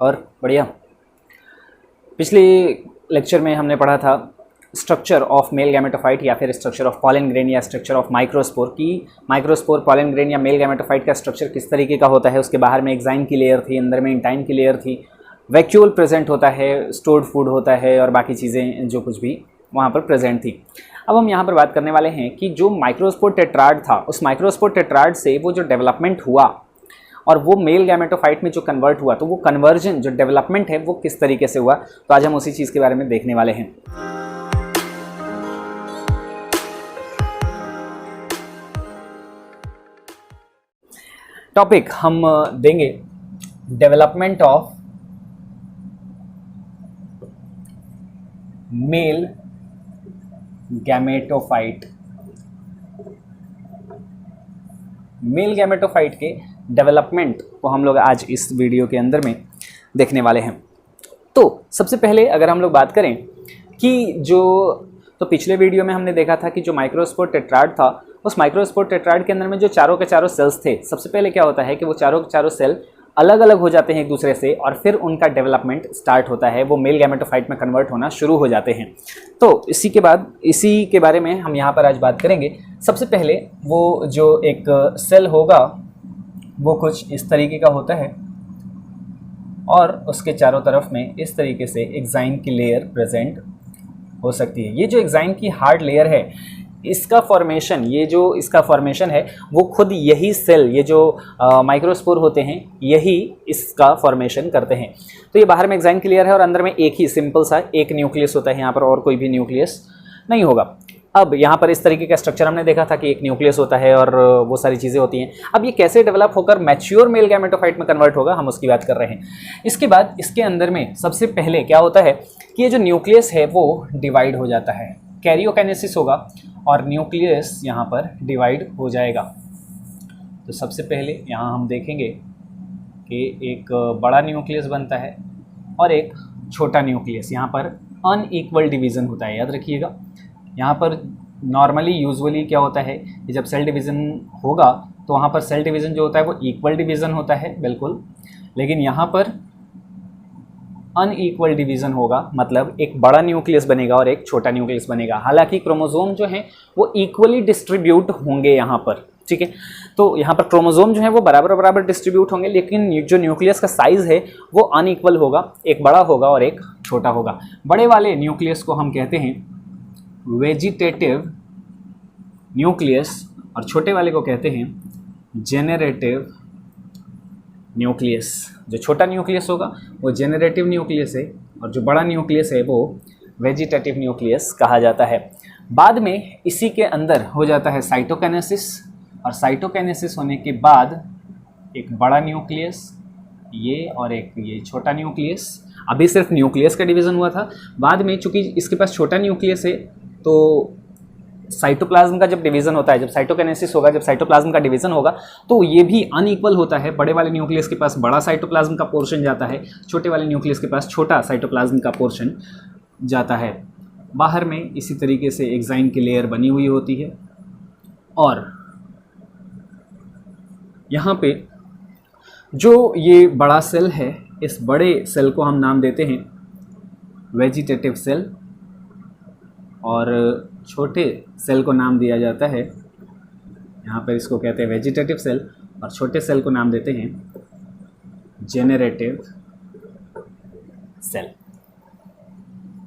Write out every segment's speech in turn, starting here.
और बढ़िया। पिछले लेक्चर में हमने पढ़ा था स्ट्रक्चर ऑफ मेल गैमेटोफाइट या फिर स्ट्रक्चर ऑफ पॉलन ग्रेन या स्ट्रक्चर ऑफ माइक्रोस्पोर की माइक्रोस्पोर पॉलन ग्रेन या मेल गैमेटोफाइट का स्ट्रक्चर किस तरीके का होता है। उसके बाहर में एक्साइन की लेयर थी, अंदर में इंटाइन की लेयर थी, वैक्यूल प्रेजेंट होता है, स्टोर्ड फूड होता है और बाकी चीज़ें जो कुछ भी वहाँ पर प्रेजेंट थी। अब हम यहाँ पर बात करने वाले हैं कि जो माइक्रोस्पोर टेट्राड था उस माइक्रोस्पोर टेट्राड से वो जो डेवलपमेंट हुआ और वो मेल गैमेटोफाइट में जो कन्वर्ट हुआ, तो वो कन्वर्जन जो डेवलपमेंट है वो किस तरीके से हुआ, तो आज हम उसी चीज़ के बारे में देखने वाले हैं। टॉपिक हम देंगे development of male gametophyte. Mail gametophyte के डेवलपमेंट को हम लोग आज इस वीडियो के अंदर में देखने वाले हैं। तो सबसे पहले अगर हम लोग बात करें कि तो पिछले वीडियो में हमने देखा था कि जो माइक्रोस्पोर टेट्राड था उस माइक्रोस्पोर टेट्राड के अंदर में जो चारों के चारों सेल्स थे, सबसे पहले क्या होता है कि वो चारों के चारों सेल अलग अलग हो जाते हैं एक दूसरे से और फिर उनका डेवलपमेंट स्टार्ट होता है, वो मेल गैमेटोफाइट में कन्वर्ट होना शुरू हो जाते हैं। तो इसी के बारे में हम यहाँ पर आज बात करेंगे। सबसे पहले वो जो एक सेल होगा वो कुछ इस तरीके का होता है और उसके चारों तरफ में इस तरीके से एक्साइन की लेयर प्रेजेंट हो सकती है। ये जो एक्साइन की हार्ड लेयर है इसका फॉर्मेशन, इसका फॉर्मेशन है वो खुद यही सेल, ये जो माइक्रोस्पोर होते हैं यही इसका फॉर्मेशन करते हैं। तो ये बाहर में एक्साइन की लेयर है और अंदर में एक ही सिंपल सा एक न्यूक्लियस होता है यहाँ पर, और कोई भी न्यूक्लियस नहीं होगा। अब यहाँ पर इस तरीके का स्ट्रक्चर हमने देखा था कि एक न्यूक्लियस होता है और वो सारी चीज़ें होती हैं। अब ये कैसे डेवलप होकर मैच्योर मेल गैमेटोफाइट में कन्वर्ट होगा, हम उसकी बात कर रहे हैं। इसके बाद इसके अंदर में सबसे पहले क्या होता है कि ये जो न्यूक्लियस है वो डिवाइड हो जाता है, कैरियोकाइनेसिस होगा और न्यूक्लियस यहाँ पर डिवाइड हो जाएगा। तो सबसे पहले यहाँ हम देखेंगे कि एक बड़ा न्यूक्लियस बनता है और एक छोटा न्यूक्लियस। यहाँ पर अनइक्वल डिवीज़न होता है, याद रखिएगा। यहाँ पर नॉर्मली यूजुअली क्या होता है कि जब सेल डिवीज़न होगा तो वहाँ पर सेल डिवीज़न जो होता है वो इक्वल डिवीज़न होता है, बिल्कुल। लेकिन यहाँ पर अनइक्वल डिवीज़न होगा, मतलब एक बड़ा न्यूक्लियस बनेगा और एक छोटा न्यूक्लियस बनेगा। हालांकि क्रोमोसोम जो हैं वो इक्वली डिस्ट्रीब्यूट होंगे यहाँ पर, ठीक है। तो यहाँ पर क्रोमोसोम जो है वो बराबर डिस्ट्रीब्यूट होंगे, लेकिन जो न्यूक्लियस का साइज़ है वो अनइक्वल होगा, एक बड़ा होगा और एक छोटा होगा। बड़े वाले न्यूक्लियस को हम कहते हैं वेजिटेटिव न्यूक्लियस और छोटे वाले को कहते हैं जेनरेटिव न्यूक्लियस। जो छोटा न्यूक्लियस होगा वो जेनरेटिव न्यूक्लियस है और जो बड़ा न्यूक्लियस है वो वेजिटेटिव न्यूक्लियस कहा जाता है। बाद में इसी के अंदर हो जाता है साइटोकाइनेसिस और साइटोकाइनेसिस होने के बाद एक बड़ा न्यूक्लियस ये और एक ये छोटा न्यूक्लियस। अभी सिर्फ न्यूक्लियस का डिवीज़न हुआ था, बाद में चूँकि इसके पास छोटा न्यूक्लियस है तो साइटोप्लाज्म का जब डिवीज़न होता है, जब साइटोकाइनेसिस होगा, जब साइटोप्लाज्म का डिवीज़न होगा तो ये भी अनइक्वल होता है। बड़े वाले न्यूक्लियस के पास बड़ा साइटोप्लाज्म का पोर्शन जाता है, छोटे वाले न्यूक्लियस के पास छोटा साइटोप्लाज्म का पोर्शन जाता है। बाहर में इसी तरीके से एक्साइन की लेयर बनी हुई होती है और यहाँ पे जो ये बड़ा सेल है, इस बड़े सेल को हम नाम देते हैं वेजिटेटिव सेल और छोटे सेल को नाम दिया जाता है, यहाँ पर इसको कहते हैं वेजिटेटिव सेल और छोटे सेल को नाम देते हैं जेनरेटिव सेल।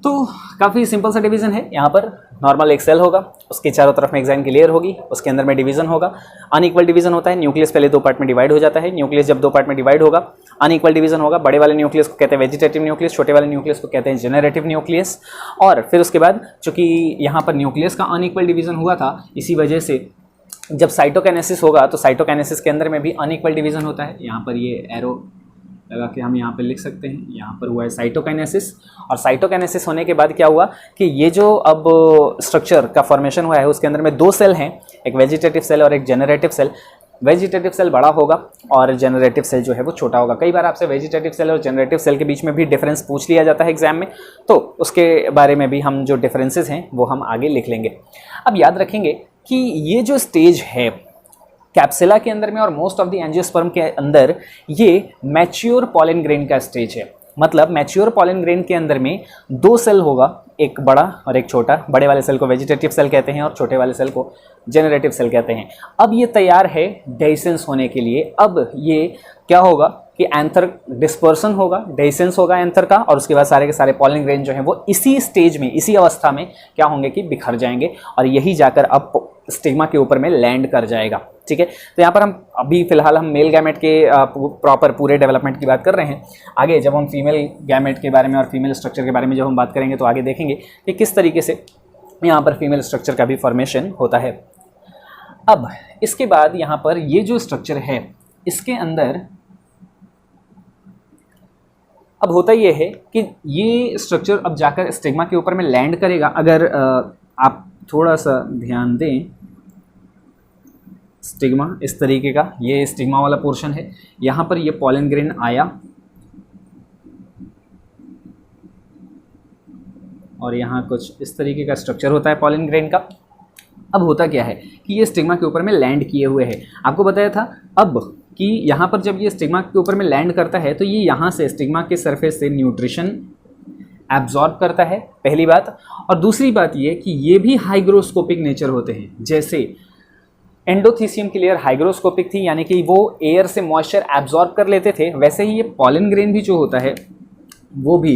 तो काफ़ी सिंपल सा डिवीज़न है। यहाँ पर नॉर्मल एक सेल होगा, उसके चारों तरफ में एक्साइन की लेयर होगी, उसके अंदर में डिवीज़न होगा। अनइक्वल डिवीज़न होता है, न्यूक्लियस पहले दो पार्ट में डिवाइड हो जाता है। न्यूक्लियस जब दो पार्ट में डिवाइड होगा अनइक्वल डिवीज़न होगा। बड़े वाले न्यूक्लियस को कहते हैं वेजिटेटिव न्यूक्लियस, छोटे वाले न्यूक्लियस को कहते हैं जेनरेटिव न्यूक्लियस। और फिर उसके बाद चूँकि यहाँ पर न्यूक्लियस का अनइक्वल डिवीज़न हुआ था, इसी वजह से जब साइटोकाइनेसिस होगा तो साइटोकाइनेसिस के अंदर में भी अनइक्वल डिवीज़न होता है। यहाँ पर ये एरो लगा के हम यहाँ पे लिख सकते हैं, यहाँ पर हुआ है साइटोकाइनेसिस। और साइटोकाइनेसिस होने के बाद क्या हुआ कि ये जो अब स्ट्रक्चर का फॉर्मेशन हुआ है उसके अंदर में दो सेल हैं, एक वेजिटेटिव सेल और एक जेनरेटिव सेल। वेजिटेटिव सेल बड़ा होगा और जेनरेटिव सेल जो है वो छोटा होगा। कई बार आपसे वेजिटेटिव सेल और जेनरेटिव सेल के बीच में भी डिफरेंस पूछ लिया जाता है एग्जाम में, तो उसके बारे में भी हम जो डिफरेंसेस हैं वो हम आगे लिख लेंगे। अब याद रखेंगे कि ये जो स्टेज है कैप्सिला के अंदर में और मोस्ट ऑफ द एंजियोस्पर्म के अंदर ये मैच्योर पॉलन ग्रेन का स्टेज है। मतलब मैच्योर पॉलन ग्रेन के अंदर में दो सेल होगा, एक बड़ा और एक छोटा। बड़े वाले सेल को वेजिटेटिव सेल कहते हैं और छोटे वाले सेल को जेनरेटिव सेल कहते हैं। अब ये तैयार है डेhiscence होने के लिए। अब ये क्या होगा कि एंथर डिस्पर्सन होगा, डेhiscence होगा एंथर का, और उसके बाद सारे के सारे पॉलन ग्रेन जो हैं वो इसी स्टेज में, इसी अवस्था में क्या होंगे कि बिखर जाएंगे और यही जाकर अब स्टिग्मा के ऊपर में लैंड कर जाएगा। ठीक है, तो यहाँ पर हम अभी फिलहाल हम मेल गैमेट के प्रॉपर पूरे डेवलपमेंट की बात कर रहे हैं। आगे जब हम फीमेल गैमेट के बारे में और फीमेल स्ट्रक्चर के बारे में जब हम बात करेंगे तो आगे देखेंगे कि किस तरीके से यहाँ पर फीमेल स्ट्रक्चर का भी फॉर्मेशन होता है। अब इसके बाद यहाँ पर ये जो स्ट्रक्चर है इसके अंदर अब होता ये है कि ये स्ट्रक्चर अब जाकर स्टिग्मा के ऊपर में लैंड करेगा। अगर आप थोड़ा सा ध्यान दें, स्टिग्मा इस तरीके का, ये स्टिग्मा वाला पोर्शन है। यहाँ पर ये पॉलन ग्रेन आया और यहाँ कुछ इस तरीके का स्ट्रक्चर होता है पॉलन ग्रेन का। अब होता क्या है कि ये स्टिग्मा के ऊपर में लैंड किए हुए है। आपको बताया था अब कि यहाँ पर जब ये स्टिग्मा के ऊपर में लैंड करता है तो ये यहाँ से स्टिग्मा के सरफेस से न्यूट्रिशन एब्जॉर्ब करता है, पहली बात। और दूसरी बात ये कि ये भी हाइग्रोस्कोपिक नेचर होते हैं। जैसे एंडोथीसियम की लेयर हाइग्रोस्कोपिक थी, यानी कि वो एयर से मॉइस्चर एब्जॉर्ब कर लेते थे, वैसे ही ये पॉलन ग्रेन भी जो होता है वो भी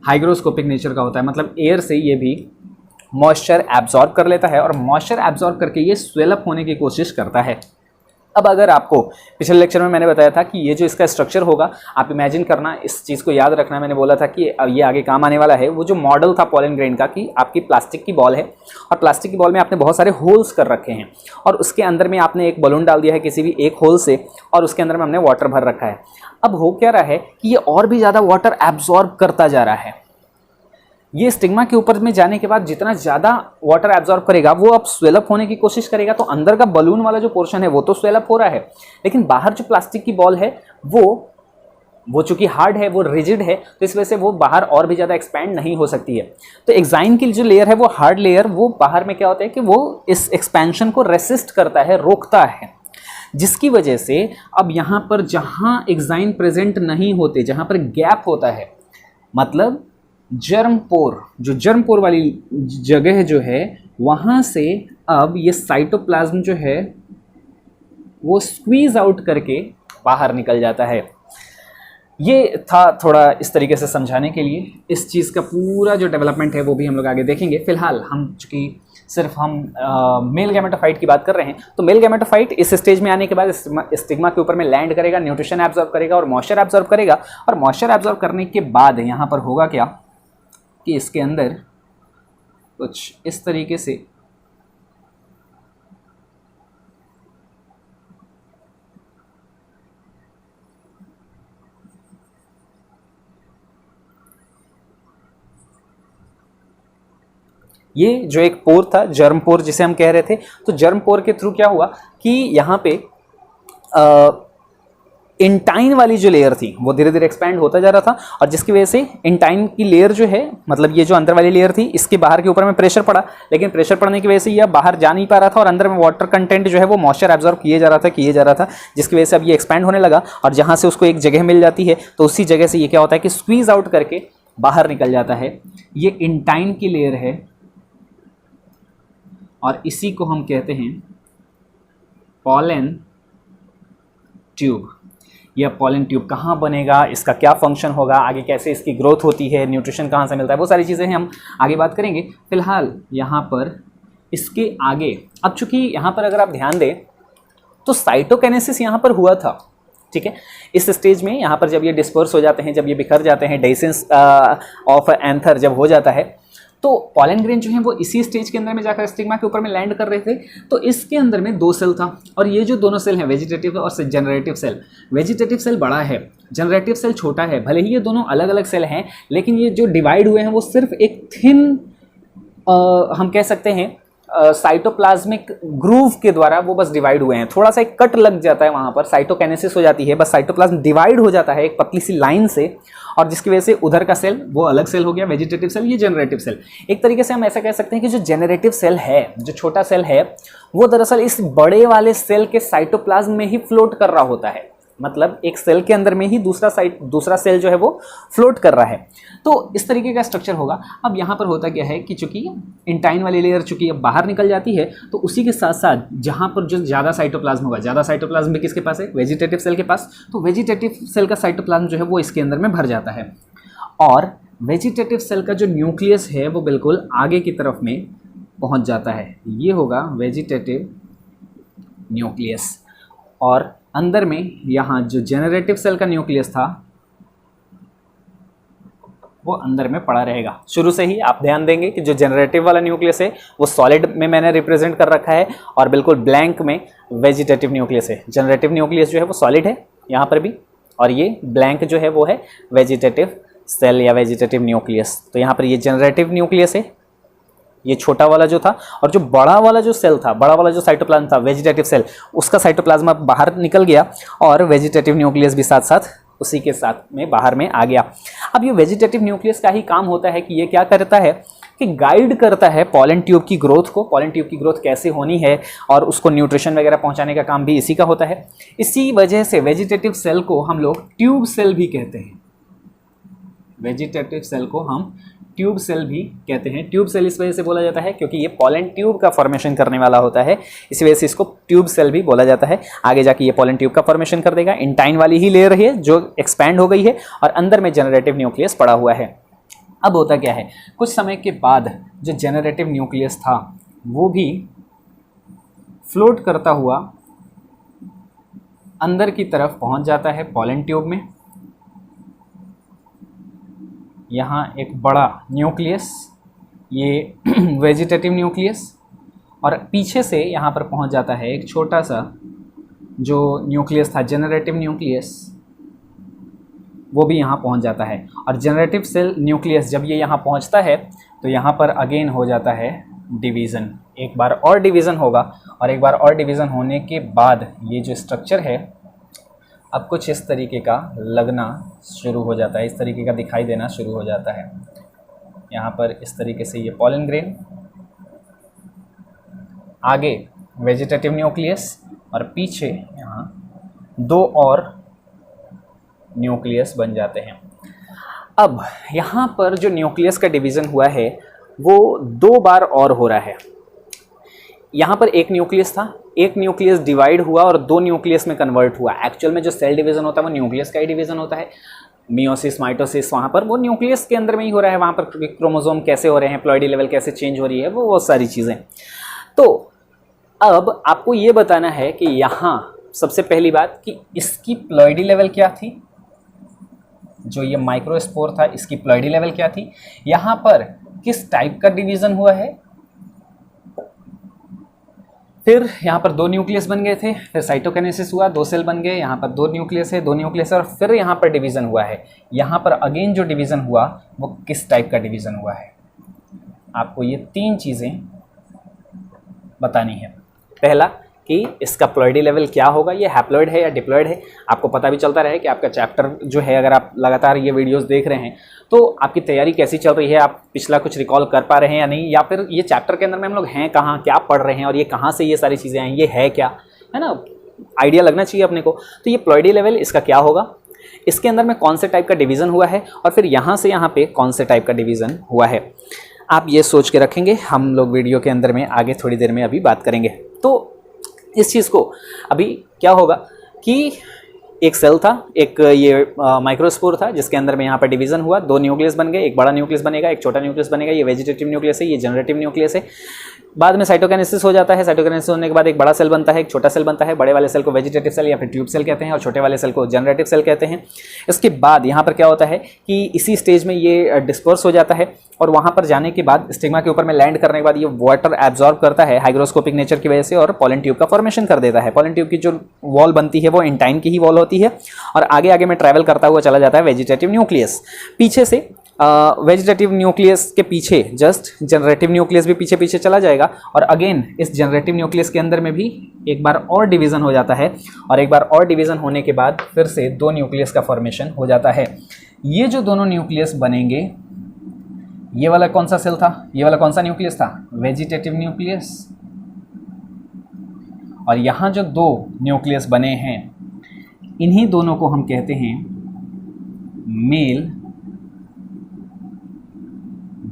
हाइग्रोस्कोपिक नेचर का होता है। मतलब एयर से ये भी मॉइस्चर एब्जॉर्ब कर लेता है और मॉइस्चर एब्जॉर्ब करके ये स्वेल अप होने की कोशिश करता है। अब अगर आपको पिछले लेक्चर में मैंने बताया था कि ये जो इसका स्ट्रक्चर होगा, आप इमेजिन करना, इस चीज़ को याद रखना, मैंने बोला था कि ये आगे काम आने वाला है। वो जो मॉडल था पॉलन ग्रेन का कि आपकी प्लास्टिक की बॉल है और प्लास्टिक की बॉल में आपने बहुत सारे होल्स कर रखे हैं और उसके अंदर में आपने एक बलून डाल दिया है किसी भी एक होल से और उसके अंदर में हमने वाटर भर रखा है। अब हो क्या रहा है कि ये और भी ज़्यादा वाटर एब्जॉर्ब करता जा रहा है। ये स्टिग्मा के ऊपर में जाने के बाद जितना ज़्यादा वाटर एब्जॉर्ब करेगा वो अब स्वेलअप होने की कोशिश करेगा। तो अंदर का बलून वाला जो पोर्शन है वो तो स्वेलअप हो रहा है, लेकिन बाहर जो प्लास्टिक की बॉल है वो चूंकि हार्ड है, वो रिजिड है, तो इस वजह से वो बाहर और भी ज़्यादा एक्सपैंड नहीं हो सकती है। तो एक्साइन की जो लेयर है वो हार्ड लेयर, वो बाहर में क्या होता है कि वो इस एक्सपेंशन को रेसिस्ट करता है, रोकता है, जिसकी वजह से अब यहाँ पर जहाँ एक्साइन प्रेजेंट नहीं होते, जहाँ पर गैप होता है, मतलब जर्म पोर, जो जर्म पोर वाली जगह जो है वहाँ से अब ये साइटोप्लाज्म जो है वो स्क्वीज आउट करके बाहर निकल जाता है। ये था थोड़ा इस तरीके से समझाने के लिए। इस चीज़ का पूरा जो डेवलपमेंट है वो भी हम लोग आगे देखेंगे। फिलहाल हम चूँकि सिर्फ हम मेल गैमेटोफाइट की बात कर रहे हैं, तो मेल गैमेटोफाइट इस स्टेज में आने के बाद स्टिग्मा के ऊपर में लैंड करेगा, न्यूट्रिशन एब्जॉर्ब करेगा और मॉइस्चर एब्जॉर्ब करेगा। और मॉइस्चर एब्जॉर्ब करने के बाद यहाँ पर होगा क्या कि इसके अंदर कुछ इस तरीके से ये जो एक पोर था, जर्म पोर जिसे हम कह रहे थे, तो जर्म पोर के थ्रू क्या हुआ कि यहाँ पे इंटाइन वाली जो लेयर थी वो धीरे धीरे एक्सपैंड होता जा रहा था और जिसकी वजह से इंटाइन की लेयर जो है, मतलब ये जो अंदर वाली लेयर थी, इसके बाहर के ऊपर में प्रेशर पड़ा, लेकिन प्रेशर पड़ने की वजह से ये बाहर जा नहीं पा रहा था और अंदर में वाटर कंटेंट जो है वो मॉइस्चर एब्जॉर्ब किए जा रहा था, जिसकी वजह से अब ये एक्सपैंड होने लगा और जहाँ से उसको एक जगह मिल जाती है तो उसी जगह से ये क्या होता है कि स्क्वीज आउट करके बाहर निकल जाता है। ये इंटाइन की लेयर है और इसी को हम कहते हैं पॉलन ट्यूब। यह पॉलन ट्यूब कहाँ बनेगा, इसका क्या फंक्शन होगा, आगे कैसे इसकी ग्रोथ होती है, न्यूट्रिशन कहाँ से मिलता है, वो सारी चीज़ें हम आगे बात करेंगे। फिलहाल यहाँ पर इसके आगे, अब चूँकि यहाँ पर अगर आप ध्यान दें तो साइटोकाइनेसिस यहाँ पर हुआ था, ठीक है। इस स्टेज में यहाँ पर जब ये डिस्पर्स हो जाते हैं, जब ये बिखर जाते हैं, डेhiscence ऑफ एंथर जब हो जाता है, तो पॉलन ग्रेन जो है वो इसी स्टेज के अंदर में जाकर स्टिग्मा के ऊपर में लैंड कर रहे थे। तो इसके अंदर में दो सेल था और ये जो दोनों सेल हैं, वेजिटेटिव और जेनरेटिव सेल, वेजिटेटिव सेल बड़ा है, जनरेटिव सेल छोटा है। भले ही ये दोनों अलग अलग सेल हैं, लेकिन ये जो डिवाइड हुए हैं वो सिर्फ एक थिन हम कह सकते हैं साइटोप्लाज्मिक ग्रूव के द्वारा वो बस डिवाइड हुए हैं, थोड़ा सा एक कट लग जाता है वहाँ पर, साइटोकाइनेसिस हो जाती है, बस साइटोप्लाज्म डिवाइड हो जाता है एक पतली सी लाइन से, और जिसकी वजह से उधर का सेल वो अलग सेल हो गया वेजिटेटिव सेल, ये जनरेटिव सेल। एक तरीके से हम ऐसा कह सकते हैं कि जो जनरेटिव सेल है, जो छोटा सेल है, वो दरअसल इस बड़े वाले सेल के साइटोप्लाज्म में ही फ्लोट कर रहा होता है, मतलब एक सेल के अंदर में ही दूसरा सेल जो है वो फ्लोट कर रहा है। तो इस तरीके का स्ट्रक्चर होगा। अब यहाँ पर होता क्या है कि चूंकि इंटाइन वाली लेयर चूंकि अब बाहर निकल जाती है, तो उसी के साथ साथ जहाँ पर जो ज़्यादा साइटोप्लाज्म होगा, ज़्यादा साइटोप्लाज्म भी किसके पास है, वेजिटेटिव सेल के पास, तो वेजिटेटिव सेल का साइटोप्लाज्म जो है वो इसके अंदर में भर जाता है, और वेजिटेटिव सेल का जो न्यूक्लियस है वो बिल्कुल आगे की तरफ में पहुँच जाता है, ये होगा वेजिटेटिव न्यूक्लियस। और अंदर में यहाँ जो जेनरेटिव सेल का न्यूक्लियस था वो अंदर में पड़ा रहेगा। शुरू से ही आप ध्यान देंगे कि जो जनरेटिव वाला न्यूक्लियस है वो सॉलिड में मैंने रिप्रेजेंट कर रखा है, और बिल्कुल ब्लैंक में वेजिटेटिव न्यूक्लियस है। जनरेटिव न्यूक्लियस जो है वो सॉलिड है यहाँ पर भी, और ये ब्लैंक जो है वो है वेजिटेटिव सेल या वेजिटेटिव न्यूक्लियस। तो यहाँ पर ये जनरेटिव न्यूक्लियस है, ये छोटा वाला जो था, और जो बड़ा वाला जो सेल था, बड़ा वाला जो साइटोप्लाज्म था वेजिटेटिव सेल, उसका साइटोप्लाज्म बाहर निकल गया, और वेजिटेटिव न्यूक्लियस भी साथ साथ उसी के साथ में बाहर में आ गया। अब ये वेजिटेटिव न्यूक्लियस का ही काम होता है कि ये क्या करता है कि गाइड करता है पॉलन ट्यूब की ग्रोथ को, पॉलन ट्यूब की ग्रोथ कैसे होनी है, और उसको न्यूट्रिशन वगैरह पहुंचाने का काम भी इसी का होता है। इसी वजह से वेजिटेटिव सेल को हम लोग ट्यूब सेल भी कहते हैं, वेजिटेटिव सेल को हम ट्यूब सेल भी कहते हैं। ट्यूब सेल इस वजह से बोला जाता है क्योंकि ये पॉलन ट्यूब का फॉर्मेशन करने वाला होता है, इसी वजह से इसको ट्यूब सेल भी बोला जाता है। आगे जाके ये पॉलन ट्यूब का फॉर्मेशन कर देगा। इंटाइन वाली ही लेयर है जो एक्सपैंड हो गई है, और अंदर में जनरेटिव न्यूक्लियस पड़ा हुआ है। अब होता क्या है, कुछ समय के बाद जो जनरेटिव न्यूक्लियस था वो भी फ्लोट करता हुआ अंदर की तरफ पहुंच जाता है पॉलन ट्यूब में। यहाँ एक बड़ा न्यूक्लियस, ये वेजिटेटिव न्यूक्लियस, और पीछे से यहाँ पर पहुँच जाता है एक छोटा सा जो न्यूक्लियस था जनरेटिव न्यूक्लियस, वो भी यहाँ पहुँच जाता है। और जनरेटिव सेल न्यूक्लियस जब ये यहाँ पहुँचता है तो यहाँ पर अगेन हो जाता है डिवीज़न, एक बार और डिवीज़न होगा, और एक बार और डिवीज़न होने के बाद ये जो स्ट्रक्चर है अब कुछ इस तरीके का लगना शुरू हो जाता है, इस तरीके का दिखाई देना शुरू हो जाता है। यहाँ पर इस तरीके से ये पॉलन ग्रेन, आगे वेजिटेटिव न्यूक्लियस, और पीछे यहाँ दो और न्यूक्लियस बन जाते हैं। अब यहाँ पर जो न्यूक्लियस का डिवीज़न हुआ है वो 2 बार और हो रहा है। यहाँ पर एक न्यूक्लियस था, एक न्यूक्लियस डिवाइड हुआ और 2 न्यूक्लियस में कन्वर्ट हुआ। एक्चुअल में जो सेल डिवीज़न होता है वो न्यूक्लियस का ही डिवीज़न होता है। मियोसिस, माइटोसिस वहाँ पर वो न्यूक्लियस के अंदर में ही हो रहा है, वहाँ पर क्रोमोसोम कैसे हो रहे हैं, प्लॉइडी लेवल कैसे चेंज हो रही है, वो सारी चीज़ें। तो अब आपको ये बताना है कि यहाँ सबसे पहली बात कि इसकी प्लॉइडी लेवल क्या थी, जो ये माइक्रोस्पोर था इसकी प्लॉइडी लेवल क्या थी, यहाँ पर किस टाइप का डिवीज़न हुआ है। फिर यहाँ पर 2 न्यूक्लियस बन गए थे, फिर साइटोकाइनेसिस हुआ, 2 सेल बन गए, यहाँ पर 2 न्यूक्लियस है, 2 न्यूक्लियस है, और फिर यहाँ पर डिवीज़न हुआ है। यहाँ पर अगेन जो डिवीज़न हुआ वो किस टाइप का डिवीज़न हुआ है, आपको ये 3 चीज़ें बतानी है। पहला कि इसका प्लॉइडी लेवल क्या होगा, ये हैप्लॉइड है या डिप्लॉइड है। आपको पता भी चलता रहे कि आपका चैप्टर जो है, अगर आप लगातार ये वीडियोस देख रहे हैं तो आपकी तैयारी कैसी चल रही है, आप पिछला कुछ रिकॉल कर पा रहे हैं या नहीं, या फिर ये चैप्टर के अंदर में हम लोग हैं कहाँ, क्या पढ़ रहे हैं, और ये कहाँ से ये सारी चीज़ें हैं, ये है क्या, है ना, आइडिया लगना चाहिए अपने को। तो ये प्लॉइडी लेवल इसका क्या होगा, इसके अंदर में कौन से टाइप का डिवीज़न हुआ है, और फिर यहाँ से यहाँ पे कौन से टाइप का डिवीज़न हुआ है, आप ये सोच के रखेंगे। हम लोग वीडियो के अंदर में आगे थोड़ी देर में अभी बात करेंगे। तो इस चीज़ को अभी क्या होगा कि एक सेल था, एक ये माइक्रोस्पोर था, जिसके अंदर में यहाँ पर डिवीज़न हुआ, 2 न्यूक्लियस बन गए, एक बड़ा न्यूक्लियस बनेगा, एक छोटा न्यूक्लियस बनेगा। ये वेजिटेटिव न्यूक्लियस है, ये जनरेटिव न्यूक्लियस है। बाद में साइटोकाइनेसिस हो जाता है, साइटोकाइनेसिस होने के बाद एक बड़ा सेल बनता है, एक छोटा सेल बनता है। बड़े वाले सेल को वेजिटेटिव सेल या फिर ट्यूब सेल कहते हैं, और छोटे वाले सेल को जनरेटिव सेल कहते हैं। इसके बाद यहाँ पर क्या होता है कि इसी स्टेज में ये डिस्पर्स हो जाता है, और वहाँ पर जाने के बाद स्टिग्मा के ऊपर में लैंड करने के बाद ये वाटर एब्जॉर्ब करता है हाइग्रोस्कोपिक नेचर की वजह से, और पॉलन ट्यूब का फॉर्मेशन कर देता है। पॉलन ट्यूब की जो वॉल बनती है वो इंटाइन की ही वॉल होती है, और आगे आगे में ट्रैवल करता हुआ चला जाता है वेजिटेटिव न्यूक्लियस। पीछे से वेजिटेटिव न्यूक्लियस के पीछे जस्ट जनरेटिव न्यूक्लियस भी पीछे पीछे चला जाएगा और अगेन इस जनरेटिव न्यूक्लियस के अंदर में भी एक बार और डिवीज़न हो जाता है और एक बार और डिवीज़न होने के बाद फिर से दो न्यूक्लियस का फॉर्मेशन हो जाता है। ये जो दोनों न्यूक्लियस बनेंगे, ये वाला कौन सा सेल था, ये वाला कौन सा न्यूक्लियस था, वेजिटेटिव न्यूक्लियस, और यहाँ जो दो न्यूक्लियस बने हैं इन्हीं दोनों को हम कहते हैं मेल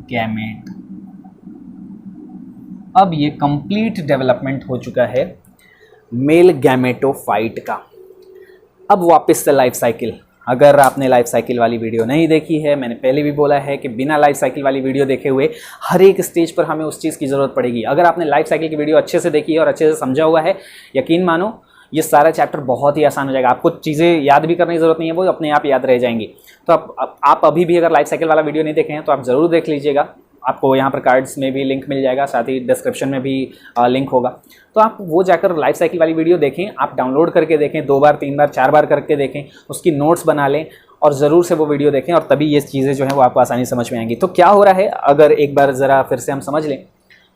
गैमेट। अब ये कंप्लीट डेवलपमेंट हो चुका है मेल गैमेटोफाइट का। अब वापस से लाइफ साइकिल, अगर आपने लाइफ साइकिल वाली वीडियो नहीं देखी है, मैंने पहले भी बोला है कि बिना लाइफ साइकिल वाली वीडियो देखे हुए हर एक स्टेज पर हमें उस चीज़ की ज़रूरत पड़ेगी। अगर आपने लाइफ साइकिल की वीडियो अच्छे से देखी है और अच्छे से समझा हुआ है, यकीन मानो ये सारा चैप्टर बहुत ही आसान हो जाएगा। आपको चीज़ें याद भी करने की ज़रूरत नहीं है, वो अपने आप याद रह जाएंगी। तो आप अभी भी अगर लाइफ साइकिल वाला वीडियो नहीं देखे हैं तो आप ज़रूर देख लीजिएगा। आपको यहाँ पर कार्ड्स में भी लिंक मिल जाएगा, साथ ही डिस्क्रिप्शन में भी लिंक होगा। तो आप वो जाकर लाइफ साइकिल वाली वीडियो देखें, आप डाउनलोड करके देखें, 2 बार 3 बार 4 बार करके देखें, उसकी नोट्स बना लें और ज़रूर से वो वीडियो देखें और तभी ये चीज़ें जो हैं वो आपको आसानी समझ में आएंगी। तो क्या हो रहा है, अगर एक बार ज़रा फिर से हम समझ लें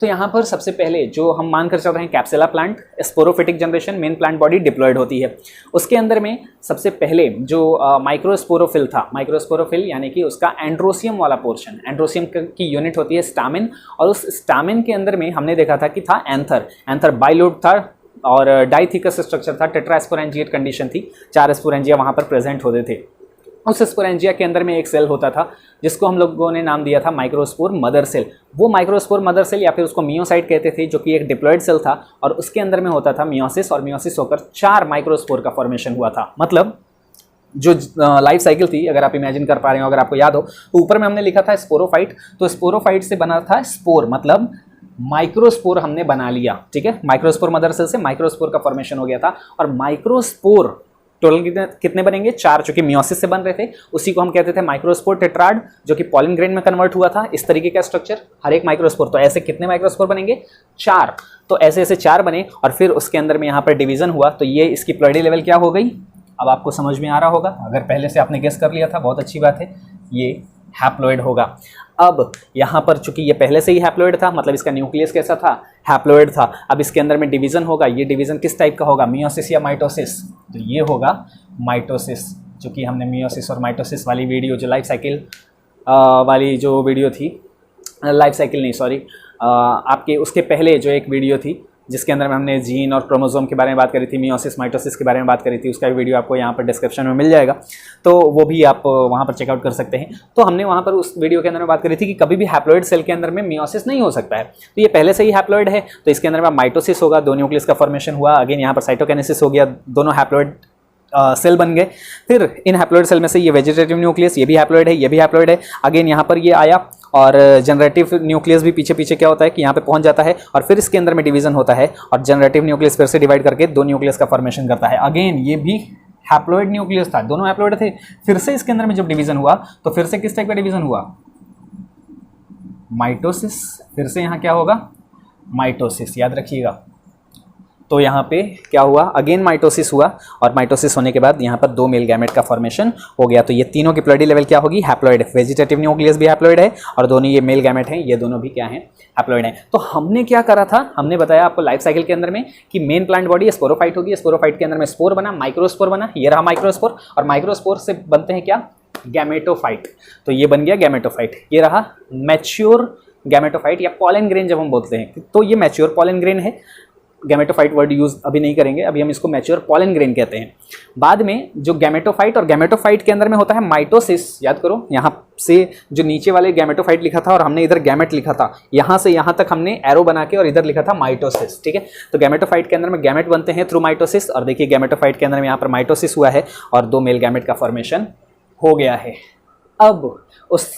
तो यहाँ पर सबसे पहले जो हम मानकर चल रहे हैं capsule plant, sporophytic generation, main plant body diploid होती है। उसके अंदर में सबसे पहले जो माइक्रोस्पोरोफिल था, माइक्रोस्पोरोफिल यानी कि उसका एंड्रोसियम वाला पोर्शन, एंड्रोसियम की यूनिट होती है स्टामिन, और उस स्टामिन के अंदर में हमने देखा था कि था एंथर, एंथर बाइलोब था और डाइथिकस स्ट्रक्चर था, टेट्रास्पोरेंजिएट कंडीशन थी, 4 स्पोरेंजिया वहाँ पर प्रेजेंट होते थे। उस स्पोरेंजिया के अंदर में एक सेल होता था जिसको हम लोगों ने नाम दिया था माइक्रोस्पोर मदर सेल। वो माइक्रोस्पोर मदर सेल या फिर उसको मियोसाइट कहते थे, जो कि एक डिप्लॉयड सेल था और उसके अंदर में होता था मियोसिस, और मियोसिस होकर 4 माइक्रोस्पोर का फॉर्मेशन हुआ था। मतलब जो लाइफ साइकिल थी, अगर आप इमेजिन कर पा रहे हो, अगर आपको याद हो, तो ऊपर में हमने लिखा था स्पोरोफाइट, तो स्पोरोफाइट से बना था स्पोर, मतलब माइक्रोस्पोर हमने बना लिया। ठीक है, माइक्रोस्पोर मदर सेल से माइक्रोस्पोर का फॉर्मेशन हो गया था और माइक्रोस्पोर टोटल कितने बनेंगे, 4, जो कि मियोसिस से बन रहे थे। उसी को हम कहते थे माइक्रोस्पोर टेट्राड, जो कि पॉलन ग्रेन में कन्वर्ट हुआ था। इस तरीके का स्ट्रक्चर हर एक माइक्रोस्पोर। तो ऐसे कितने माइक्रोस्पोर बनेंगे, 4। तो ऐसे ऐसे 4 बने और फिर उसके अंदर में यहाँ पर डिवीजन हुआ। तो ये इसकी प्लॉइडी लेवल क्या हो गई, अब आपको समझ में आ रहा होगा। अगर पहले से आपने गेस कर लिया था, बहुत अच्छी बात है, ये हैप्लॉइड होगा। अब यहाँ पर चूंकि ये पहले से ही हैप्लॉइड था, मतलब इसका न्यूक्लियस कैसा था, हैप्लॉइड था। अब इसके अंदर में डिवीजन होगा, ये डिवीजन किस टाइप का होगा, मियोसिस या माइटोसिस, तो ये होगा माइटोसिस। चूँकि हमने मियोसिस और माइटोसिस वाली वीडियो, जो लाइफ साइकिल वाली जो वीडियो थी, लाइफ साइकिल नहीं सॉरी, आपके उसके पहले जो एक वीडियो थी जिसके अंदर में हमने जीन और क्रोमोसोम के बारे में बात करी थी, मियोसिस माइटोसिस के बारे में बात करी थी, उसका वीडियो आपको यहाँ पर डिस्क्रिप्शन में मिल जाएगा, तो वो भी आप वहाँ पर चेकआउट कर सकते हैं। तो हमने वहाँ पर उस वीडियो के अंदर में बात करी थी कि कभी भी हैप्लॉइड सेल के अंदर में मियोसिस नहीं हो सकता है। तो ये पहले से ही हैप्लॉइड है, तो इसके अंदर में माइटोसिस होगा, 2 न्यूक्लियस का फॉर्मेशन हुआ, अगेन यहाँ पर साइटोकाइनेसिस हो गया, दोनों हैप्लॉइड सेल बन गए। फिर इन हैप्लॉइड सेल में से ये वेजिटेटिव न्यूक्लियस, ये भी हैप्लॉइड है, ये भी हैप्लॉइड है, अगेन यहाँ पर ये आया और जनरेटिव न्यूक्लियस भी पीछे पीछे क्या होता है कि यहाँ पे पहुँच जाता है और फिर इसके अंदर में डिवीजन होता है और जनरेटिव न्यूक्लियस फिर से डिवाइड करके 2 न्यूक्लियस का फॉर्मेशन करता है। अगेन ये भी हैप्लॉइड न्यूक्लियस था, दोनों हैप्लॉइड थे। फिर से इसके अंदर में जब डिवीजन हुआ तो फिर से किस टाइप का डिवीजन हुआ, माइटोसिस। फिर से यहाँ क्या होगा, माइटोसिस, याद रखिएगा। तो यहाँ पे क्या हुआ, अगेन माइटोसिस हुआ और माइटोसिस होने के बाद यहाँ पर 2 मेल गैमेट का फॉर्मेशन हो गया। तो ये तीनों की प्लॉइडी लेवल क्या होगी, हैप्लॉइड। वेजिटेटिव न्यूक्लियस भी हैप्लॉइड है और दोनों ये मेल गैमेट हैं, ये दोनों भी क्या हैं, हैप्लॉइड हैं। तो हमने क्या करा था, हमने बताया आपको लाइफ साइकिल के अंदर में कि मेन प्लांट बॉडी स्पोरोफाइट होगी, स्पोरोफाइट के अंदर में स्पोर बना, माइक्रोस्पोर बना, ये रहा माइक्रोस्पोर, और माइक्रोस्पोर से बनते हैं क्या, गैमेटोफाइट। तो ये बन गया गैमेटोफाइट, ये रहा मैच्योर गैमेटोफाइट या पॉलन ग्रेन जब हम बोलते हैं, तो ये मैच्योर पॉलन ग्रेन है। गैमेटोफाइट वर्ड यूज़ अभी नहीं करेंगे, अभी हम इसको मैच्योर पॉलन ग्रेन कहते हैं। बाद में जो गैमेटोफाइट, और गैमेटोफाइट के अंदर में होता है माइटोसिस। याद करो, यहाँ से जो नीचे वाले गैमेटोफाइट लिखा था और हमने इधर गैमेट लिखा था, यहाँ से यहाँ तक हमने एरो बना के और इधर लिखा था माइटोसिस। ठीक है, तो गैमेटोफाइट के अंदर में गैमेट बनते हैं थ्रू माइटोसिस, और देखिए गैमेटोफाइट के अंदर में यहाँ पर माइटोसिस हुआ है और 2 मेल गैमेट का फॉर्मेशन हो गया है। अब उस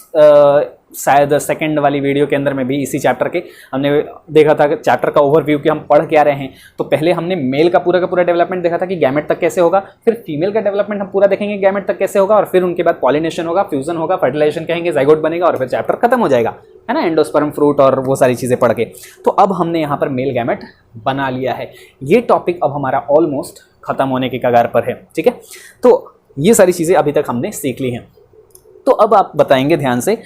शायद सेकंड वाली वीडियो के अंदर में भी इसी चैप्टर के हमने देखा था, चैप्टर का ओवरव्यू कि हम पढ़ क्या रहे हैं। तो पहले हमने मेल का पूरा डेवलपमेंट देखा था कि गैमेट तक कैसे होगा, फिर फीमेल का डेवलपमेंट हम पूरा देखेंगे गैमेट तक कैसे होगा, और फिर उनके बाद पॉलिनेशन होगा, फ्यूजन होगा, फर्टिलाइजेशन कहेंगे, जाइगोट बनेगा और फिर चैप्टर खत्म हो जाएगा, है ना, एंडोस्पर्म, फ्रूट और वो सारी चीज़ें पढ़ के। तो अब हमने यहाँ पर मेल गैमेट बना लिया है। ये टॉपिक अब हमारा ऑलमोस्ट खत्म होने के कगार पर है। ठीक है, तो ये सारी चीज़ें अभी तक हमने सीख ली हैं। तो अब आप बताएंगे ध्यान से,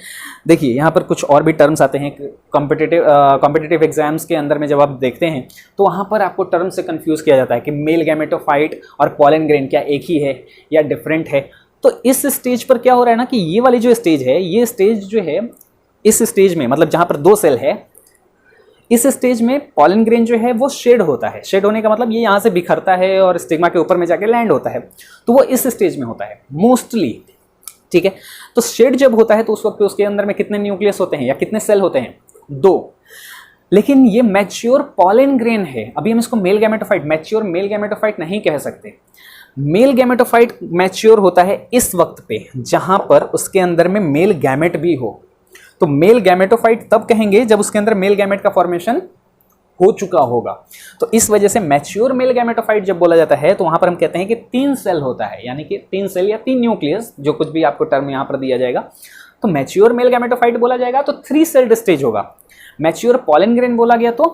देखिए यहाँ पर कुछ और भी टर्म्स आते हैं कॉम्पिटिटिव एग्जाम्स के अंदर में जब आप देखते हैं तो वहाँ पर आपको टर्म से कंफ्यूज किया जाता है कि मेल गैमेटोफाइट और पॉलन ग्रेन क्या एक ही है या डिफरेंट है। तो इस स्टेज पर क्या हो रहा है ना कि ये वाली जो स्टेज है, ये स्टेज जो है इस स्टेज में मतलब जहाँ पर 2 सेल है, इस स्टेज में पॉलन ग्रेन जो है वो शेड होता है। शेड होने का मतलब ये यहाँ से बिखरता है और स्टिग्मा के ऊपर में जाके लैंड होता है, तो वो इस स्टेज में होता है मोस्टली, ठीक है। तो शेड जब होता है तो उस वक्त पे उसके अंदर में कितने न्यूक्लियस होते हैं या कितने सेल होते हैं? 2। लेकिन ये मैच्योर पॉलन ग्रेन है, अभी हम इसको male gametophyte, mature male gametophyte नहीं कह सकते। मेल गैमेटोफाइट मैच्योर होता है इस वक्त पे जहां पर उसके अंदर में मेल गैमेट भी हो। तो मेल गैमेटोफाइट तब कहेंगे जब उसके अंदर मेल गैमेट का फॉर्मेशन हो चुका होगा। तो इस वजह से मैच्योर मेल गैमेटोफाइट जब बोला जाता है तो वहां पर हम कहते हैं कि 3 सेल होता है, यानी कि 3 सेल या 3 न्यूक्लियस, जो कुछ भी आपको टर्म यहां पर दिया जाएगा। तो मैच्योर मेल गैमेटोफाइट बोला जाएगा तो 3 सेल्ड स्टेज होगा। मैच्योर पॉलन ग्रेन बोला गया तो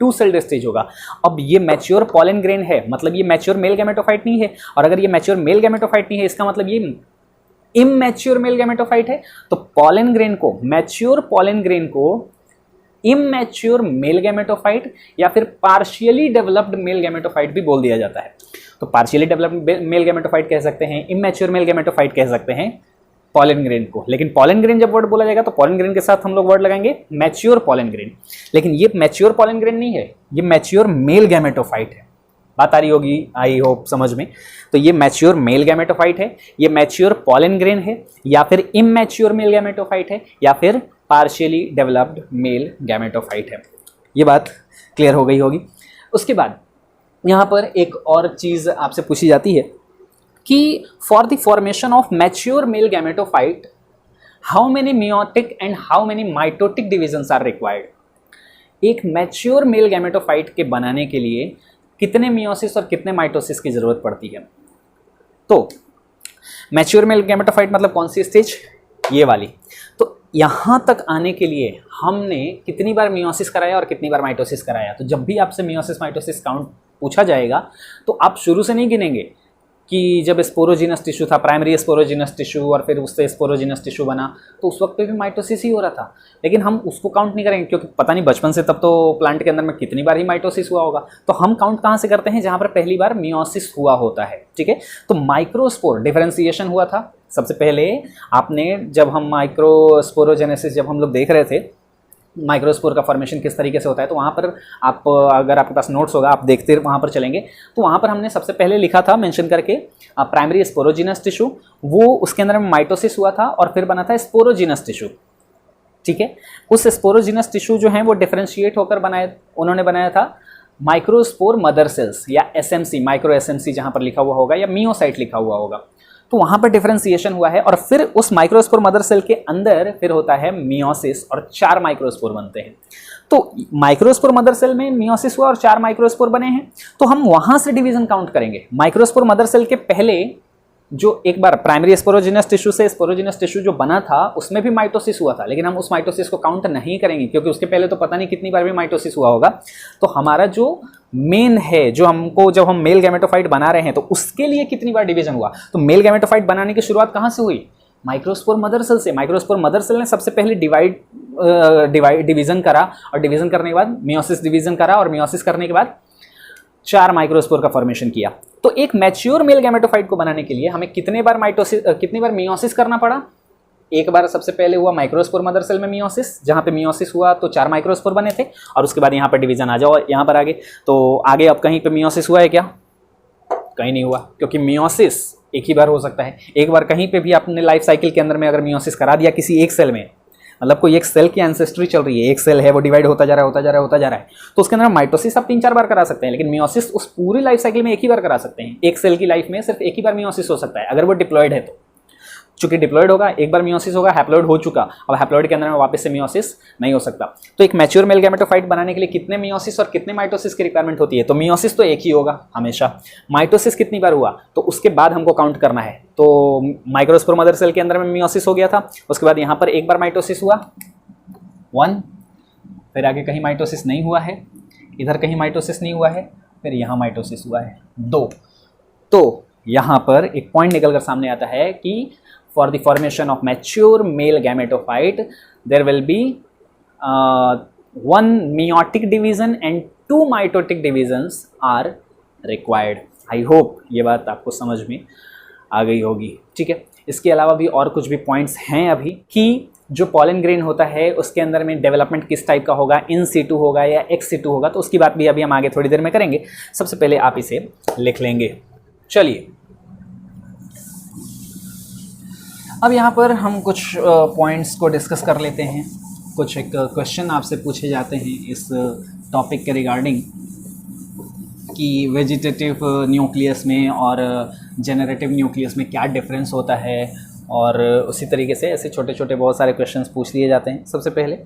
2 सेल्ड स्टेज होगा। अब ये मैच्योर पॉलन ग्रेन है मतलब ये मैच्योर मेल गैमेटोफाइट नहीं है, और अगर ये मैच्योर मेल गैमेटोफाइट नहीं है इसका मतलब ये इमैच्योर मेल गैमेटोफाइट है। तो पॉलन ग्रेन को, मैच्योर पॉलन ग्रेन को इमैच्योर मेल गैमेटोफाइट या फिर पार्शियली डेवलप्ड मेल गैमेटोफाइट भी बोल दिया जाता है। तो पार्शियली डेवलप्ड मेल गैमेटोफाइट कह सकते हैं, इमैच्योर मेल गैमेटोफाइट कह सकते हैं पॉलन ग्रेन को। लेकिन पॉलन ग्रेन जब वर्ड बोला जाएगा तो पॉलन ग्रेन के साथ हम लोग वर्ड लगाएंगे मैच्योर पॉलन ग्रेन। लेकिन ये मैच्योर पॉलन ग्रेन नहीं है, ये मैच्योर मेल गैमेटोफाइट है। बात आ रही होगी आई होप समझ में। तो ये मैच्योर मेल गैमेटोफाइट है, ये मैच्योर पॉलन ग्रेन है, या फिर इमैच्योर मेल गैमेटोफाइट है, या फिर पार्शियली डेवलप्ड मेल गैमेटोफाइट है। ये बात क्लियर हो गई होगी। उसके बाद यहाँ पर एक और चीज़ आपसे पूछी जाती है कि for the formation of mature male gametophyte how many meiotic and how many mitotic divisions are required. एक मैच्योर मेल गैमेटोफाइट के बनाने के लिए कितने मियोसिस और कितने माइटोसिस की जरूरत पड़ती है? तो मैच्योर मेल गैमेटोफाइट मतलब कौन सी स्टेज? ये वाली। तो यहाँ तक आने के लिए हमने कितनी बार मियोसिस कराया और कितनी बार माइटोसिस कराया? तो जब भी आपसे मियोसिस माइटोसिस काउंट पूछा जाएगा तो आप शुरू से नहीं गिनेंगे कि जब स्पोरोजिनस टिश्यू था, प्राइमरी स्पोरोजिनस टिश्यू, और फिर उससे स्पोरोजिनस टिश्यू बना, तो उस वक्त पे भी माइटोसिस ही हो रहा था। लेकिन हम उसको काउंट नहीं करेंगे क्योंकि पता नहीं बचपन से तब तो प्लांट के अंदर में कितनी बार ही माइटोसिस हुआ होगा। तो हम काउंट कहाँ से करते हैं? जहाँ पर पहली बार मियोसिस हुआ होता है, ठीक है। तो माइक्रोस्पोर डिफरेंशिएशन हुआ था सबसे पहले। आपने जब हम माइक्रोस्पोरोजेनेसिस जब हम लोग देख रहे थे माइक्रोस्पोर का फॉर्मेशन किस तरीके से होता है, तो वहाँ पर आप अगर आपके पास नोट्स होगा आप देखते वहाँ पर चलेंगे, तो वहाँ पर हमने सबसे पहले लिखा था मेंशन करके प्राइमरी स्पोरोजिनस टिश्यू, वो उसके अंदर में माइटोसिस हुआ था और फिर बना था स्पोरोजिनस टिश्यू, ठीक है। उस स्पोरोजिनस टिश्यू जो है वो डिफरेंशिएट होकर उन्होंने बनाया था माइक्रोस्पोर मदर सेल्स या एसएमसी, माइक्रो एसएमसी जहाँ पर लिखा हुआ होगा या मियोसाइट लिखा हुआ होगा। तो वहाँ पर डिफरेंशिएशन हुआ है और फिर उस माइक्रोस्पोर मदर सेल के अंदर फिर होता है मियोसिस और 4 माइक्रोस्पोर बनते हैं। तो माइक्रोस्पोर मदर सेल में मियोसिस हुआ और 4 माइक्रोस्पोर बने हैं, तो हम वहाँ से डिवीजन काउंट करेंगे। माइक्रोस्पोर मदर सेल के पहले जो एक बार प्राइमरी स्पोरोजिनस टिश्यू से स्पोरोजिनस टिश्यू जो बना था उसमें भी माइटोसिस हुआ था, लेकिन हम उस माइटोसिस को काउंट नहीं करेंगे क्योंकि उसके पहले तो पता नहीं कितनी बार भी माइटोसिस हुआ होगा। तो हमारा जो मेन है, जो हमको जब हम मेल गैमेटोफाइट बना रहे हैं तो उसके लिए कितनी बार डिवीजन हुआ, तो मेल गैमेटोफाइट बनाने की शुरुआत कहाँ से हुई? माइक्रोस्पोर मदर सेल से। माइक्रोस्पोर मदर सेल ने सबसे पहले डिवीजन करा और डिवीजन करने के बाद मियोसिस डिवीजन करा और मियोसिस करने के बाद 4 माइक्रोस्पोर का फॉर्मेशन किया। तो एक मैच्योर मेल गैमेटोफाइट को बनाने के लिए हमें कितनी बार मियोसिस करना पड़ा? एक बार सबसे पहले हुआ माइक्रोस्पोर मदर सेल में मियोसिस, जहाँ पे मियोसिस हुआ तो 4 माइक्रोस्पोर बने थे और उसके बाद यहाँ पर डिवीजन आ जाओ यहाँ पर आगे। तो आगे अब कहीं पे मियोसिस हुआ है क्या? कहीं नहीं हुआ, क्योंकि मियोसिस एक ही बार हो सकता है। एक बार कहीं पे भी आपने लाइफ साइकिल के अंदर में अगर मियोसिस करा दिया किसी एक सेल में, मतलब कोई एक सेल की एंसेस्ट्री चल रही है, एक सेल है वो डिवाइड होता जा रहा है, तो उसके अंदर माइटोसिस आप 3-4 बार करा सकते हैं, लेकिन मियोसिस उस पूरी लाइफ साइकिल में एक ही बार करा सकते हैं। एक सेल की लाइफ में सिर्फ एक ही बार मियोसिस हो सकता है अगर वो डिप्लॉयड है तो। चूंकि डिप्लॉयड होगा, एक बार मियोसिस होगा, हैप्लॉयड हो चुका, अब हैप्लॉयड के अंदर में वापस से मियोसिस नहीं हो सकता। तो एक मैच्योर मेल गैमेटोफाइट बनाने के लिए कितने मियोसिस और कितने माइटोसिस की रिक्वायरमेंट होती है? तो मियोसिस तो एक ही होगा हमेशा। माइटोसिस कितनी बार हुआ तो उसके बाद हमको काउंट करना है। तो माइक्रोस्पोर मदर सेल के अंदर में मियोसिस हो गया था, उसके बाद यहाँ पर एक बार माइटोसिस हुआ 1, फिर आगे कहीं माइटोसिस नहीं हुआ है, इधर कहीं माइटोसिस नहीं हुआ है, फिर यहाँ माइटोसिस हुआ है 2। तो यहाँ पर एक पॉइंट निकल कर सामने आता है कि for the formation of mature male gametophyte there will be one meiotic division and 2 mitotic divisions are required. I hope ये बात आपको समझ में आ गई होगी, ठीक है। इसके अलावा भी और कुछ भी पॉइंट्स हैं अभी कि जो पॉलन ग्रेन होता है उसके अंदर में डेवलपमेंट किस टाइप का होगा, इन सीटू होगा या एक्स सीटू होगा, तो उसकी बात भी अभी हम आगे थोड़ी देर में करेंगे। सबसे पहले आप इसे लिख लेंगे। चलिए अब यहाँ पर हम कुछ पॉइंट्स को डिस्कस कर लेते हैं। कुछ एक क्वेश्चन आपसे पूछे जाते हैं इस टॉपिक के रिगार्डिंग कि वेजिटेटिव न्यूक्लियस में और जेनरेटिव न्यूक्लियस में क्या डिफरेंस होता है, और उसी तरीके से ऐसे छोटे छोटे बहुत सारे क्वेश्चंस पूछ लिए जाते हैं। सबसे पहले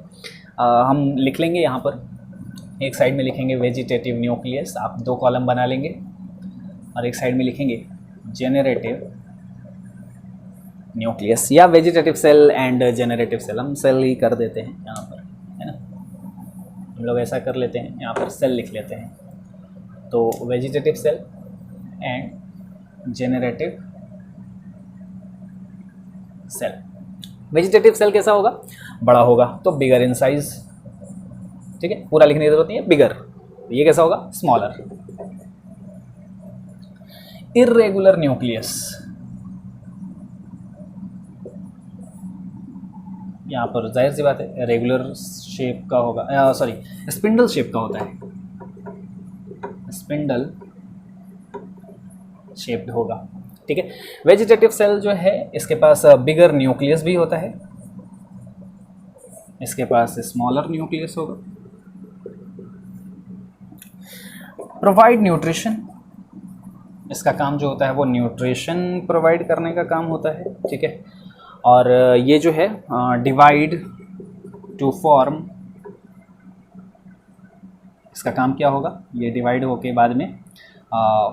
हम लिख लेंगे यहाँ पर, एक साइड में लिखेंगे वेजिटेटिव न्यूक्लियस, आप 2 कॉलम बना लेंगे, और एक साइड में लिखेंगे जेनरेटिव न्यूक्लियस या vegetative cell and generative cell. हम सेल ही कर देते हैं यहाँ पर, है ना, हम लोग ऐसा कर लेते हैं, यहाँ पर सेल लिख लेते हैं। तो vegetative cell and generative cell. Vegetative cell कैसा होगा, बड़ा होगा, तो बिगर इन साइज, ठीक है, पूरा लिखने की जरूरत नहीं है, बिगर। ये कैसा होगा, स्मॉलर। इर्रेगुलर न्यूक्लियस, यहाँ पर जाहिर सी बात है रेगुलर शेप का होगा, सॉरी स्पिंडल शेप का होता है, स्पिंडल शेप्ड होगा, ठीक है। वेजिटेटिव सेल जो है इसके पास बिगर न्यूक्लियस भी होता है, इसके पास स्मॉलर न्यूक्लियस होगा। प्रोवाइड न्यूट्रिशन, इसका काम जो होता है वो न्यूट्रिशन प्रोवाइड करने का काम होता है, ठीक है। और ये जो है डिवाइड टू फॉर्म, इसका काम क्या होगा, ये डिवाइड होके बाद में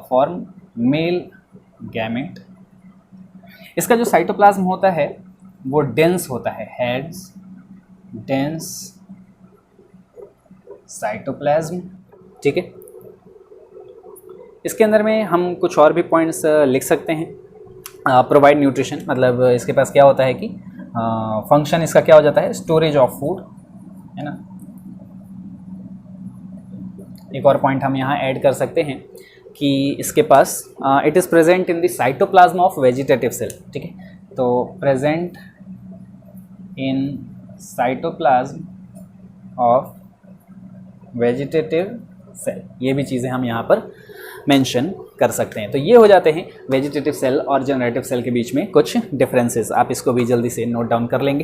फॉर्म मेल गैमेट। इसका जो साइटोप्लाज्म होता है वो डेंस होता है, हेड्स डेंस साइटोप्लाज्म, ठीक है। इसके अंदर में हम कुछ और भी पॉइंट्स लिख सकते हैं। प्रोवाइड न्यूट्रिशन मतलब इसके पास क्या होता है कि फंक्शन इसका क्या हो जाता है, स्टोरेज ऑफ फूड, है ना। एक और पॉइंट हम यहाँ ऐड कर सकते हैं कि इसके पास it is present in the cytoplasm of vegetative cell, ठीक है। तो present in cytoplasm of vegetative cell, ये भी चीज़ें हम यहाँ पर मेंशन कर सकते हैं। तो ये हो जाते हैं वेजिटेटिव सेल और जनरेटिव सेल के बीच में कुछ डिफरेंसेस, आप इसको भी जल्दी से नोट डाउन कर लेंगे।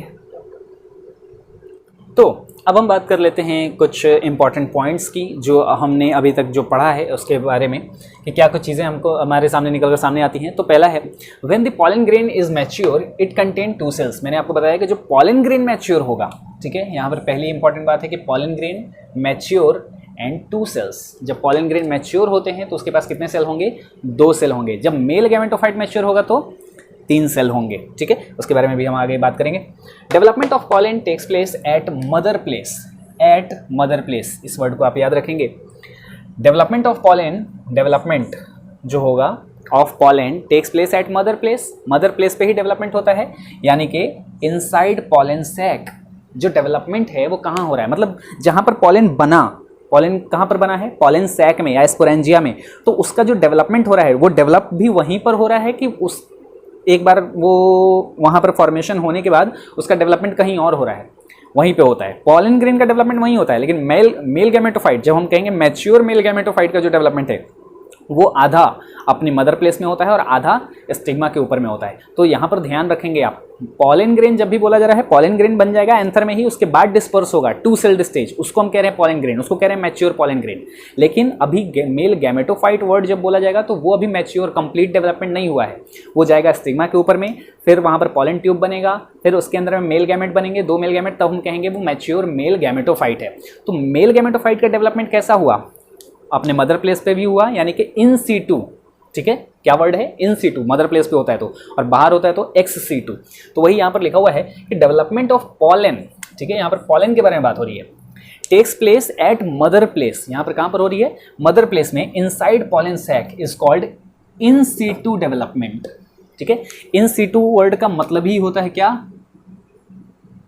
तो अब हम बात कर लेते हैं कुछ इंपॉर्टेंट पॉइंट्स की जो हमने अभी तक जो पढ़ा है उसके बारे में, कि क्या कुछ चीज़ें हमको हमारे सामने निकल कर सामने आती हैं। तो पहला है when the pollen grain is mature it contain 2 cells. मैंने आपको बताया कि जो पॉलन ग्रेन मैच्योर होगा, ठीक है, यहाँ पर पहली इंपॉर्टेंट बात है कि pollen grain mature and 2 cells. जब पॉलन ग्रेन मैच्योर होते हैं तो उसके पास कितने सेल होंगे, 2 सेल होंगे। जब मेल गैमेटोफाइट मैच्योर होगा तो 3 सेल होंगे, ठीक है। उसके बारे में भी हम आगे बात करेंगे। Development of pollen takes place at mother place, at mother place, इस वर्ड को आप याद रखेंगे। डेवलपमेंट ऑफ पॉलन, डेवलपमेंट जो होगा of pollen takes place at mother place, mother place पे ही डेवलपमेंट होता है, यानी कि इनसाइड पॉलन सैक। जो डेवलपमेंट है वो कहाँ हो रहा है, मतलब जहाँ पर पॉलन बना, पॉलन कहाँ पर बना है, पॉलन सैक में या स्पोरेंजिया में, तो उसका जो डेवलपमेंट हो रहा है वो डेवलप भी वहीं पर हो रहा है कि उस एक बार वो वहाँ पर फॉर्मेशन होने के बाद उसका डेवलपमेंट कहीं और हो रहा है, वहीं पे होता है। पॉलन ग्रेन का डेवलपमेंट वहीं होता है, लेकिन मेल गैमेटोफाइट, जब हम कहेंगे मैच्योर मेल गैमेटोफाइट का जो डेवलपमेंट है वो आधा अपनी मदर प्लेस में होता है और आधा स्टिग्मा के ऊपर में होता है। तो यहाँ पर ध्यान रखेंगे आप, पॉलन ग्रेन जब भी बोला जा रहा है पॉलन ग्रेन बन जाएगा एंथर में ही, उसके बाद डिस्पर्स होगा 2 सेल्ड स्टेज, उसको हम कह रहे हैं पॉलन ग्रेन, उसको कह रहे हैं मैच्योर पॉलन ग्रेन। लेकिन अभी मेल गैमेटोफाइट वर्ड जब बोला जाएगा तो वो अभी मैच्योर कंप्लीट डेवलपमेंट नहीं हुआ है, वो जाएगा स्टिग्मा के ऊपर में, फिर वहाँ पर पॉलन ट्यूब बनेगा, फिर उसके अंदर में मेल गैमेट बनेंगे, 2 मेल गैमेट, तब हम कहेंगे वो मैच्योर मेल गैमेटोफाइट है। तो मेल गैमेटोफाइट का डेवलपमेंट कैसा हुआ, अपने मदर प्लेस पे भी हुआ, यानी कि इन सीटू, ठीक है, क्या वर्ड है, इन सीटू, मदर प्लेस पे होता है तो, और बाहर होता है तो एक्स सीटू। तो वही यहाँ पर लिखा हुआ है कि डेवलपमेंट ऑफ पॉलन, ठीक है, यहाँ पर पॉलन के बारे में बात हो रही है, takes place at mother place, यहाँ पर कहाँ पर हो रही है, मदर प्लेस में, inside pollen sac is called in situ development, ठीक है। इन सीटू वर्ड का मतलब ही होता है क्या,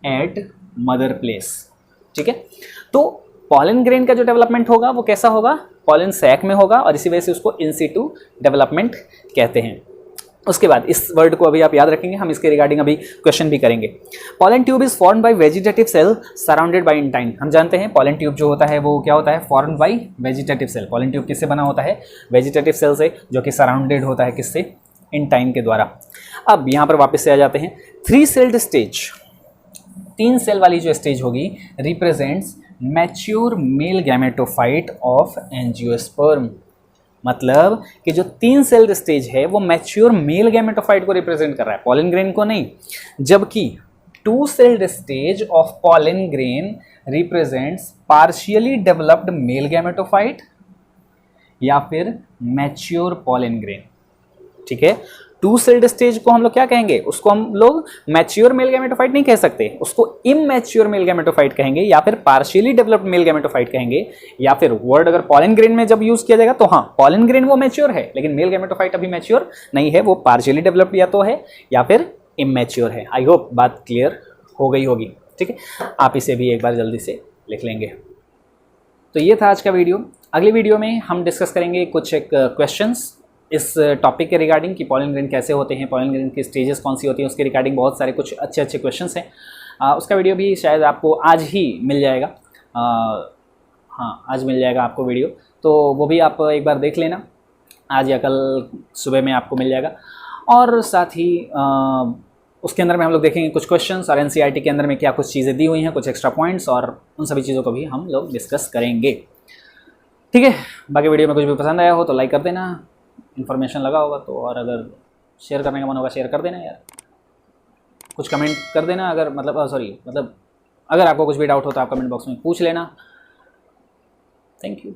एट मदर प्लेस, ठीक है। तो पॉलन ग्रेन का जो डेवलपमेंट होगा वो कैसा होगा, पॉलन सैक में होगा और इसी वजह से उसको इन सीटू डेवलपमेंट कहते हैं। उसके बाद इस वर्ड को अभी आप याद रखेंगे, हम इसके रिगार्डिंग अभी क्वेश्चन भी करेंगे। Pollen tube is formed by vegetative cell surrounded by intine. हम जानते हैं पॉलन ट्यूब जो होता है वो क्या होता है, formed by vegetative cell. Pollen tube किससे बना होता है, वेजिटेटिव सेल से, जो कि सराउंडेड होता है किससे, इंटाइन के द्वारा। अब यहाँ पर वापस से आ जाते हैं, 3 सेल्ड स्टेज, 3 सेल वाली जो स्टेज होगी represents mature male gametophyte of angiosperm. मतलब कि जो 3 सेल्ड स्टेज है वो मैच्योर मेल गैमेटोफाइट को रिप्रेजेंट कर रहा है, पॉलन ग्रेन को नहीं। जबकि 2 sailed stage of pollen grain represents partially developed male gametophyte या फिर मैच्योर पॉलन ग्रेन, ठीक है। 2 सेल्ड स्टेज को हम लोग क्या कहेंगे, उसको हम लोग मैच्योर मेल गैमेटोफाइट नहीं कह सकते, उसको इमैच्योर मेल गैमेटोफाइट कहेंगे या फिर पार्शियली डेवलप्ड मेल गैमेटोफाइट कहेंगे। या फिर वर्ड अगर पॉलन ग्रेन में जब यूज किया जाएगा तो हाँ, पॉलन ग्रेन वो मैच्योर है लेकिन मेल गैमेटोफाइट अभी मैच्योर नहीं है, वो पार्शियली डेवलप्ड या तो है या फिर इमैच्योर है। आई होप बात क्लियर हो गई होगी, ठीक है। आप इसे भी एक बार जल्दी से लिख लेंगे। तो ये था आज का वीडियो। अगली वीडियो में हम डिस्कस करेंगे कुछ एक क्वेश्चंस इस टॉपिक के रिगार्डिंग कि पॉलन ग्रेन कैसे होते हैं, पॉलन ग्रेन की स्टेजेस कौन सी होती हैं, उसके रिगार्डिंग बहुत सारे कुछ अच्छे अच्छे क्वेश्चंस हैं। उसका वीडियो भी शायद आपको आज ही मिल जाएगा, हाँ आज मिल जाएगा आपको वीडियो, तो वो भी आप एक बार देख लेना, आज या कल सुबह में आपको मिल जाएगा। और साथ ही उसके अंदर में हम लोग देखेंगे कुछ क्वेश्चंस और एनसीईआरटी के अंदर में क्या कुछ चीज़ें दी हुई हैं, कुछ एक्स्ट्रा पॉइंट्स, और उन सभी चीज़ों को भी हम लोग डिस्कस करेंगे, ठीक है। बाकी वीडियो में कुछ भी पसंद आया हो तो लाइक कर देना, इन्फॉर्मेशन लगा होगा तो, और अगर शेयर करने का मन होगा शेयर कर देना यार, कुछ कमेंट कर देना अगर मतलब अगर आपको कुछ भी डाउट हो तो आप कमेंट बॉक्स में पूछ लेना। Thank you.